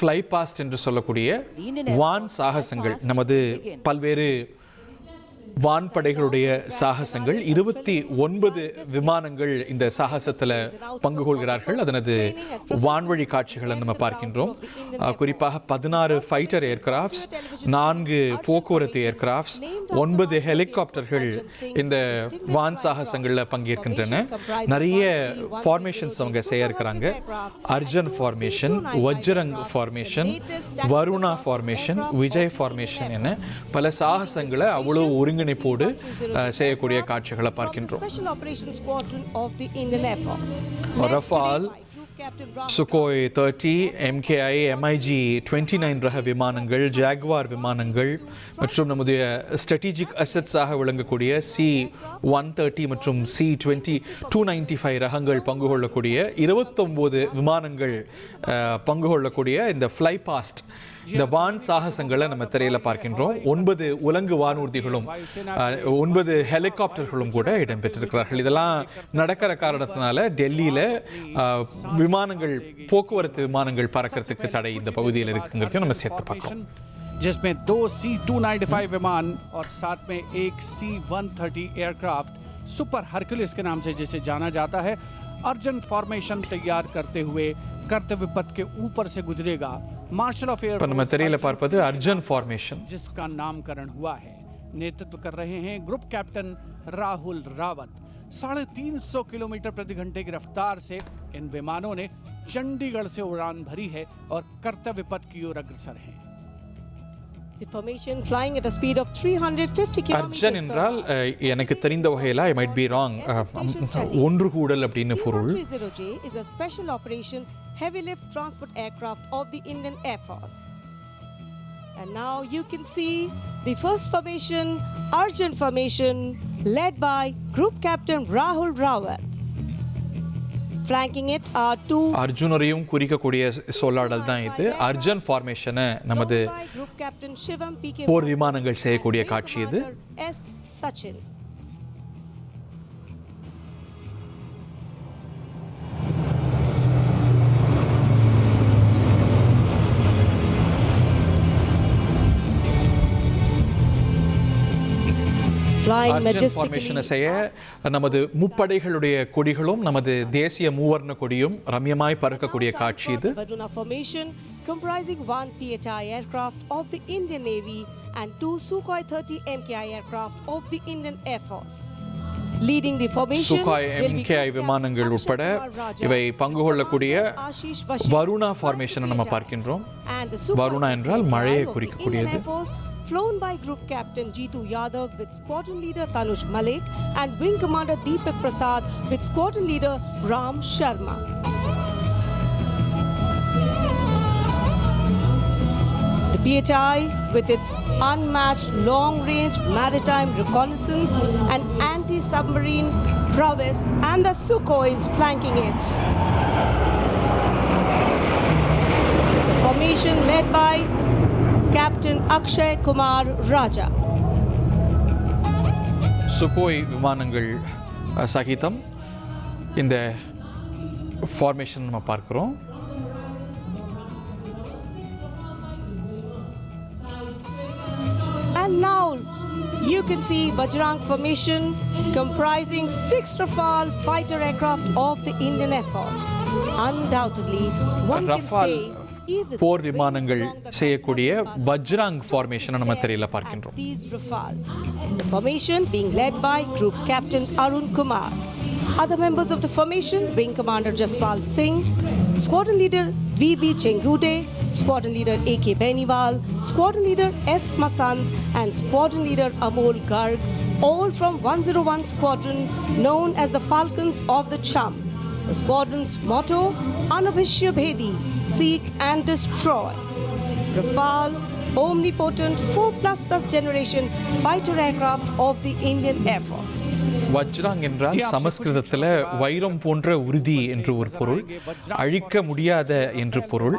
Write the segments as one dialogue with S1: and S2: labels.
S1: Fly past என்று சொல்லக்கூடிய வான் சாகசங்கள், நமது பல்வேறு வான்படைகளுடைய சாகசங்கள். 29 விமானங்கள் இந்த சாகசத்தில் பங்கு கொள்கிறார்கள். அதனது வான்வழி காட்சிகளை நம்ம பார்க்கின்றோம். குறிப்பாக 16 ஃபைட்டர் ஏர்கிராஃப்ட்ஸ், 4 போக்குவரத்து ஏர்கிராஃப்ட்ஸ், 9 ஹெலிகாப்டர்கள் இந்த வான் சாகசங்களில் பங்கேற்கின்றன. நிறைய ஃபார்மேஷன்ஸ் அவங்க செய்ய இருக்கிறாங்க. Arjun formation, Vajrang formation, Varuna formation, Vijay formation என பல சாகசங்களை அவ்வளோ ஒருங்கிணைப்போடு செய்யக்கூடிய காட்சிகளை பார்க்கின்றோம். ரஃபால், சுகோய் 30, MKI, MiG 29 ரக விமானங்கள், ஜாக்வார் விமானங்கள் மற்றும் நம்முடைய ஸ்ட்ராட்டஜிக் அசெட்ஸாக விளங்கக்கூடிய C-130 மற்றும் C-295 ரகங்கள் பங்கு கொள்ளக்கூடிய 29 விமானங்கள் பங்கு கொள்ளக்கூடிய இந்த ஃப்ளை பாஸ்ட், இந்த வான் சாகசங்களை நம்ம திரையில் பார்க்கின்றோம். 9 உலங்கு வானூர்திகளும் 9 ஹெலிகாப்டர்களும் கூட இடம்பெற்றிருக்கிறார்கள். இதெல்லாம் நடக்கிற காரணத்தினால டெல்லியில் விமானங்கள், போக்குவரத்து விமானங்கள் பறக்கிறதுக்கு தடை இந்த பகுதியில் இருக்குங்கிறதையும் நம்ம சேர்த்து பார்க்கிறோம்.
S2: जिसमें 2 C-295 विमान और साथ में एक C-130 एयरक्राफ्ट सुपर हरक्यूलिस के नाम से जिसे जाना जाता है, अर्जुन फॉर्मेशन तैयार करते हुए कर्तव्य पथ के ऊपर से गुजरेगा. मार्शल ऑफ एयर
S1: நம்ம திரையில பார்ப்பது அர்ஜுன் ஃபார்மேஷன்,
S2: जिसका नामकरण हुआ है. नेतृत्व कर रहे हैं group captain Rahul Rawat. 350 kilometre प्रति घंटे की रफ्तार से इन विमानों ने चंडीगढ़ से उड़ान भरी है और कर्तव्य पथ की ओर अग्रसर हैं.
S3: The formation flying at a speed of 350 km.
S1: Arjun என்றால் எனக்கு தெரிந்த வகையில் I might be wrong, ஒன்று கூடல் அப்படின்னு பொருள்.
S3: C-130J is a special operation heavy lift transport aircraft of the Indian Air Force. And now you can see the first formation, Arjun formation, led by Group Captain Rahul Rawat. Flanking it are 2
S1: அர்ஜுனரையும் குறிக்கக்கூடிய சொல்லாடல் தான் இது. அர்ஜுன் ஃபார்மேஷனை நமது போர் விமானங்கள் செய்யக்கூடிய காட்சி இது.
S3: S. Sachin.
S1: Arjun ஃபார்மேஷனை செய்ய நமது முப்படைகளுடைய கொடிகளும் நமது தேசிய மூவர்ண கொடியும் ரம்யமாய் பறக்கக்கூடிய காட்சி இது.
S3: Varuna formation comprising 1 PHI aircraft of the Indian Navy and 2 Sukhoi 30 MKI aircraft of the Indian Air Force. Leading the formation
S1: Sukhoi MKI விமானங்கள் உட்பட இவை பங்கு கொள்ளக்கூடிய வருணா ஃபார்மேஷனை நம்ம பார்க்கின்றோம். வருணா என்றால் மழையை குறிக்கக்கூடியது.
S3: Flown by Group Captain Jeetu Yadav with Squadron Leader Tanush Malik and Wing Commander Deepak Prasad with Squadron Leader Ram Sharma. The PHI, with its unmatched long-range maritime reconnaissance and anti-submarine prowess, and the Sukhois flanking it. The formation led by Captain Akshay Kumar Raja.
S1: Sukhoi விமானங்கள் சகிதம் இந்த formation நம்ம பார்க்கிறோம்.
S3: And now you can see Bajrang formation comprising 6 Rafale fighter aircraft of the Indian Air Force. Undoubtedly, one can say
S1: போர் விமானங்கள் செய்யக்கூடிய வஜ்ராங் ஃபார்மேஷனை நம்ம திரையில பார்க்கின்றோம்.
S3: These Rafales, the formation being led by Group Captain Arun Kumar. Other members of the formation, Wing Commander Jaspal Singh, Squadron Leader VB Chengude, Squadron Leader AK Beniwal, Squadron Leader S Masand and Squadron Leader Amol Garg, all from 101 Squadron known as the Falcons of the Chum. The squadron's motto, Anubhishya Bhedi, seek and destroy. Rafale, omnipotent 4++ generation fighter aircraft of the Indian Air Force.
S1: வஜ்ராங் என்றால் சமஸ்கிருதத்தில் வைரம் போன்ற உறுதி என்று ஒரு பொருள், அழிக்க முடியாத என்று பொருள்.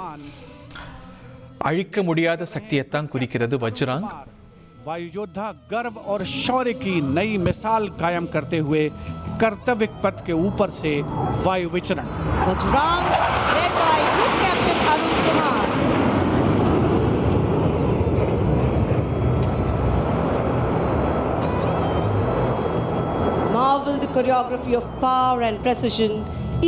S1: அழிக்க முடியாத சக்தியைத்தான் குறிக்கிறது வஜ்ராங்.
S2: वायु योद्धा गर्व और शौर्य की नई मिसाल कायम करते हुए कर्तव्य पथ के ऊपर से वायु विचरण.
S3: Bajrang, led by Group Captain Arun Kumar. choreography of power and precision,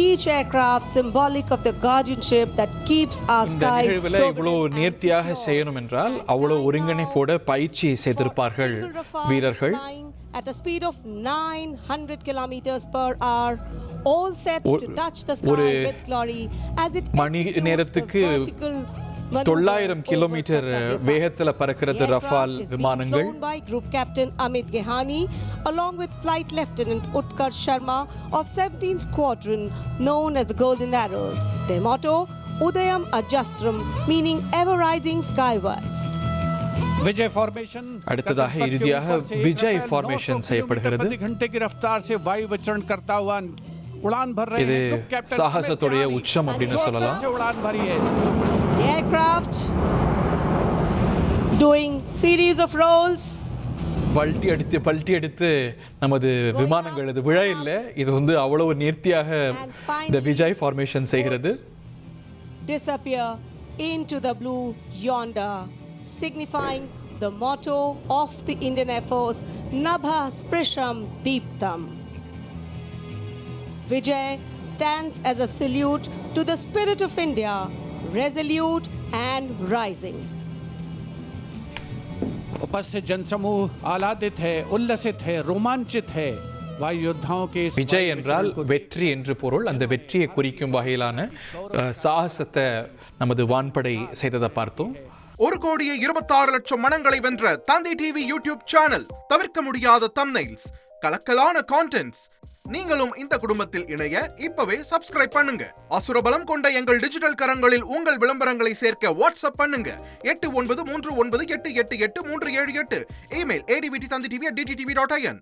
S3: each aircraft symbolic of the guardianship that keeps our
S1: இந்த
S3: skies
S1: நிகழ்வில்
S3: sovereign
S1: இவ்வளோ
S3: and
S1: நேர்த்தியாக
S3: secure.
S1: செய்யணும் என்றால் அவ்வளோ ஒருங்கிணைப்போட பயிற்சி செய்திருப்பார்கள் வீரர்கள்.
S3: Flying at a speed of 900 kilometers per hour, all set to touch the
S1: ஒரு
S3: sky with glory as it
S1: மணி
S3: executes the
S1: நேரத்துக்கு
S3: vertical maneuver
S1: 900
S3: over
S1: kilometre
S3: Karnataka.
S1: வேகத்தில் பறக்கிறது
S3: The
S1: Rafale
S3: aircraft is being
S1: விமானங்கள்.
S3: flown by Group Captain Amit Gehani along with Flight Lieutenant Utkarsh Sharma of 17th Squadron known as the Golden Arrows. Their motto, Udayam Ajastram, meaning ever rising skywards.
S2: Vijay formation
S1: அடுத்ததாக இறுதியாக Vijay formation செய்யப்படுகிறது.
S2: प्रति घंटे की रफ्तार से वायु विचरण करता हुआ उड़ान भर रहे
S1: இது
S2: हैं ग्रुप कैप्टन
S1: சாகசத்துடைய உச்சம் அப்படின்னு சொல்லலாம்.
S2: से उड़ान भरी है
S3: The aircraft doing series of rolls.
S1: பல்ட்டி அடித்து நமது விமானங்கள் இது விழ இல்லை, இது வந்து அவ்வளவு நேர்த்தியாக இந்த விஜய் ஃபார்மேஷன் செய்கிறது.
S3: Disappear into the blue yonder, signifying the motto of the Indian Air Force, Nabha Sprisham Deeptam. Vijay stands as a salute to the spirit of India, resolute and rising.
S2: उपस्थित जनसमूह आह्लादित है, उल्लसित है, रोमांचित है वायु योद्धाओं के इस
S1: விஜய்
S2: वायु
S1: என்றால்
S2: विचरण को
S1: வெற்றி என்று பொருள். அந்த வெற்றியை குறிக்கும் வகையிலான சாகசத்தை நமது வான்படை செய்ததை பார்த்தோம்.
S4: 1,26,00,000 மனங்களை வென்ற தந்தி டிவி யூடியூப் சேனல், தவிர்க்க முடியாத தம்ப்நெயில்ஸ், கலக்கலான கான்டென்ட்ஸ். நீங்களும் இந்த குடும்பத்தில் இணைய இப்பவே சப்ஸ்கிரைப் பண்ணுங்க. அசுரபலம் கொண்ட எங்கள் டிஜிட்டல் கரங்களில் உங்கள் விளம்பரங்களை சேர்க்க வாட்ஸ்அப் பண்ணுங்க. 8939888838. Email advttv@dttv.in.